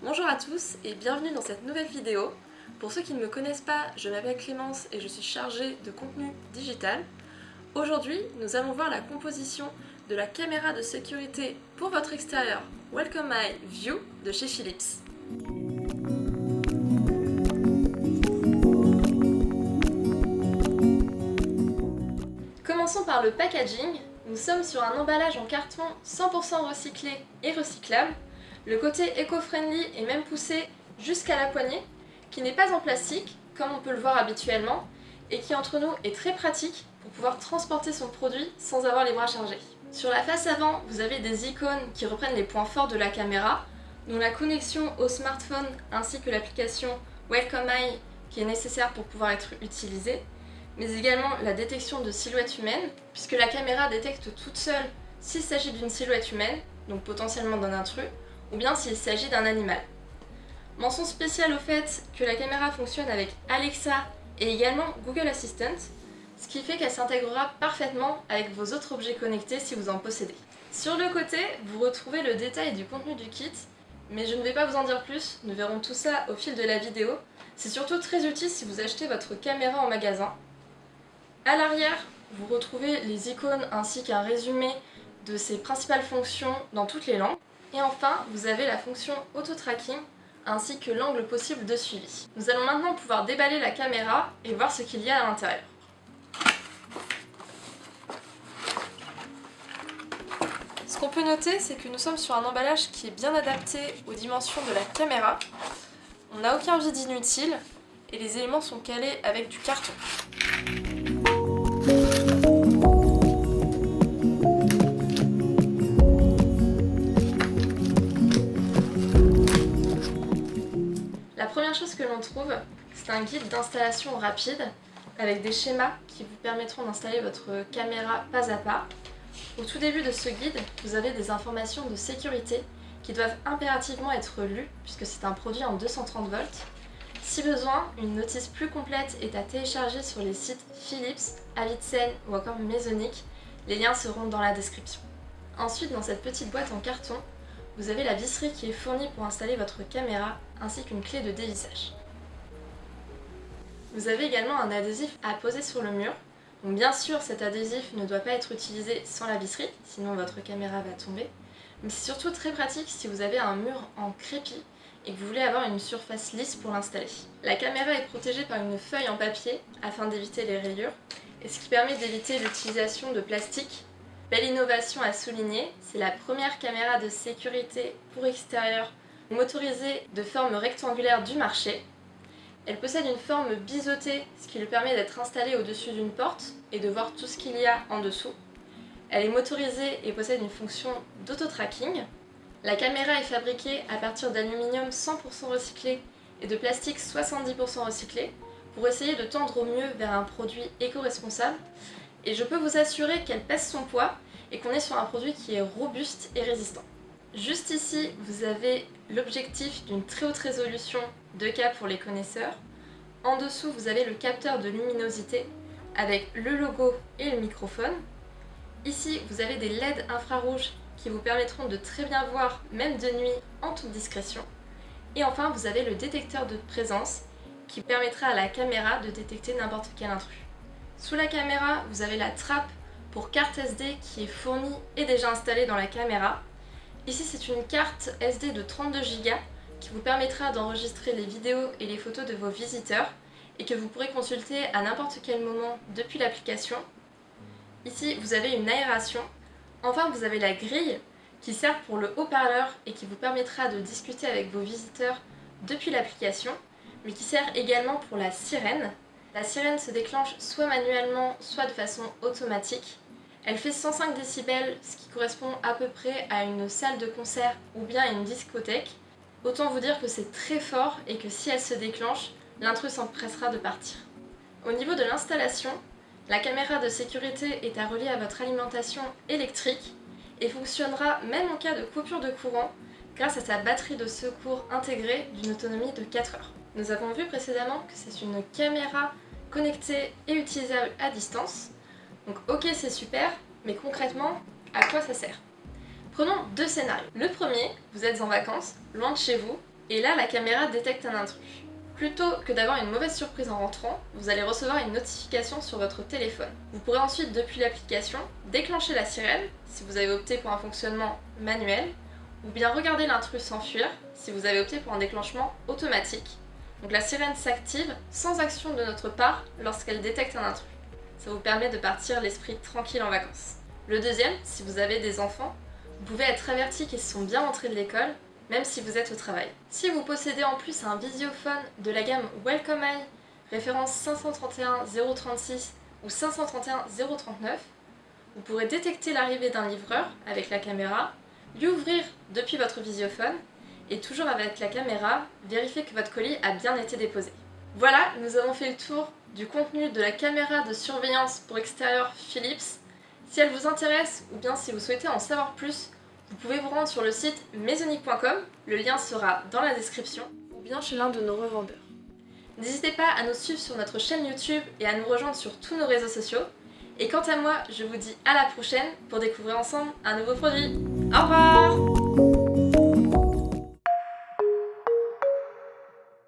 Bonjour à tous et bienvenue dans cette nouvelle vidéo. Pour ceux qui ne me connaissent pas, je m'appelle Clémence et je suis chargée de contenu digital. Aujourd'hui, nous allons voir la composition de la caméra de sécurité pour votre extérieur Welcome My View de chez Philips. Commençons par le packaging. Nous sommes sur un emballage en carton 100% recyclé et recyclable. Le côté éco-friendly est même poussé jusqu'à la poignée, qui n'est pas en plastique, comme on peut le voir habituellement, et qui entre nous est très pratique pour pouvoir transporter son produit sans avoir les bras chargés. Sur la face avant, vous avez des icônes qui reprennent les points forts de la caméra, dont la connexion au smartphone ainsi que l'application Welcome My qui est nécessaire pour pouvoir être utilisée, mais également la détection de silhouettes humaines, puisque la caméra détecte toute seule s'il s'agit d'une silhouette humaine, donc potentiellement d'un intrus, ou bien s'il s'agit d'un animal. Mention spéciale au fait que la caméra fonctionne avec Alexa et également Google Assistant, ce qui fait qu'elle s'intégrera parfaitement avec vos autres objets connectés si vous en possédez. Sur le côté, vous retrouvez le détail du contenu du kit, mais je ne vais pas vous en dire plus, nous verrons tout ça au fil de la vidéo. C'est surtout très utile si vous achetez votre caméra en magasin. À l'arrière, vous retrouvez les icônes ainsi qu'un résumé de ses principales fonctions dans toutes les langues. Et enfin, vous avez la fonction auto-tracking ainsi que l'angle possible de suivi. Nous allons maintenant pouvoir déballer la caméra et voir ce qu'il y a à l'intérieur. Ce qu'on peut noter, c'est que nous sommes sur un emballage qui est bien adapté aux dimensions de la caméra. On n'a aucun vide inutile et les éléments sont calés avec du carton. La première chose que l'on trouve, c'est un guide d'installation rapide avec des schémas qui vous permettront d'installer votre caméra pas à pas. Au tout début de ce guide, vous avez des informations de sécurité qui doivent impérativement être lues puisque c'est un produit en 230 volts. Si besoin, une notice plus complète est à télécharger sur les sites Philips, Avicenne ou encore Mesonic. Les liens seront dans la description. Ensuite, dans cette petite boîte en carton, vous avez la visserie qui est fournie pour installer votre caméra ainsi qu'une clé de dévissage. Vous avez également un adhésif à poser sur le mur. Donc bien sûr, cet adhésif ne doit pas être utilisé sans la visserie, sinon votre caméra va tomber. Mais c'est surtout très pratique si vous avez un mur en crépi et que vous voulez avoir une surface lisse pour l'installer. La caméra est protégée par une feuille en papier afin d'éviter les rayures, et ce qui permet d'éviter l'utilisation de plastique. Belle innovation à souligner, c'est la première caméra de sécurité pour extérieur motorisée de forme rectangulaire du marché. Elle possède une forme biseautée, ce qui lui permet d'être installée au-dessus d'une porte et de voir tout ce qu'il y a en dessous. Elle est motorisée et possède une fonction d'auto-tracking. La caméra est fabriquée à partir d'aluminium 100% recyclé et de plastique 70% recyclé pour essayer de tendre au mieux vers un produit éco-responsable. Et je peux vous assurer qu'elle pèse son poids et qu'on est sur un produit qui est robuste et résistant. Juste ici, vous avez l'objectif d'une très haute résolution 2K pour les connaisseurs. En dessous, vous avez le capteur de luminosité avec le logo et le microphone. Ici, vous avez des LED infrarouges qui vous permettront de très bien voir, même de nuit, en toute discrétion. Et enfin, vous avez le détecteur de présence qui permettra à la caméra de détecter n'importe quel intrus. Sous la caméra, vous avez la trappe pour carte SD qui est fournie et déjà installée dans la caméra. Ici, c'est une carte SD de 32 Go qui vous permettra d'enregistrer les vidéos et les photos de vos visiteurs et que vous pourrez consulter à n'importe quel moment depuis l'application. Ici, vous avez une aération. Enfin, vous avez la grille qui sert pour le haut-parleur et qui vous permettra de discuter avec vos visiteurs depuis l'application, mais qui sert également pour la sirène. La sirène se déclenche soit manuellement, soit de façon automatique. Elle fait 105 décibels, ce qui correspond à peu près à une salle de concert ou bien à une discothèque. Autant vous dire que c'est très fort et que si elle se déclenche, l'intrus s'empressera de partir. Au niveau de l'installation, la caméra de sécurité est à relier à votre alimentation électrique et fonctionnera même en cas de coupure de courant grâce à sa batterie de secours intégrée d'une autonomie de 4 heures. Nous avons vu précédemment que c'est une caméra connectée et utilisable à distance. Donc ok, c'est super, mais concrètement, à quoi ça sert? Prenons deux scénarios. Le premier, vous êtes en vacances, loin de chez vous, Et là, la caméra détecte un intrus. Plutôt que d'avoir une mauvaise surprise en rentrant, vous allez recevoir une notification sur votre téléphone. Vous pourrez ensuite, depuis l'application, déclencher la sirène, si vous avez opté pour un fonctionnement manuel, ou bien regarder l'intrus s'enfuir, si vous avez opté pour un déclenchement automatique. Donc la sirène s'active sans action de notre part lorsqu'elle détecte un intrus. Ça vous permet de partir l'esprit tranquille en vacances. Le deuxième, si vous avez des enfants, vous pouvez être averti qu'ils sont bien rentrés de l'école, même si vous êtes au travail. Si vous possédez en plus un visiophone de la gamme Welcome Eye, référence 531 036 ou 531 039, vous pourrez détecter l'arrivée d'un livreur avec la caméra, lui ouvrir depuis votre visiophone et toujours avec la caméra, vérifier que votre colis a bien été déposé. Voilà, nous avons fait le tour du contenu de la caméra de surveillance pour extérieur Philips. Si elle vous intéresse ou bien si vous souhaitez en savoir plus, vous pouvez vous rendre sur le site maisonic.com, le lien sera dans la description, ou bien chez l'un de nos revendeurs. N'hésitez pas à nous suivre sur notre chaîne YouTube et à nous rejoindre sur tous nos réseaux sociaux. Et quant à moi, je vous dis à la prochaine pour découvrir ensemble un nouveau produit. Au revoir!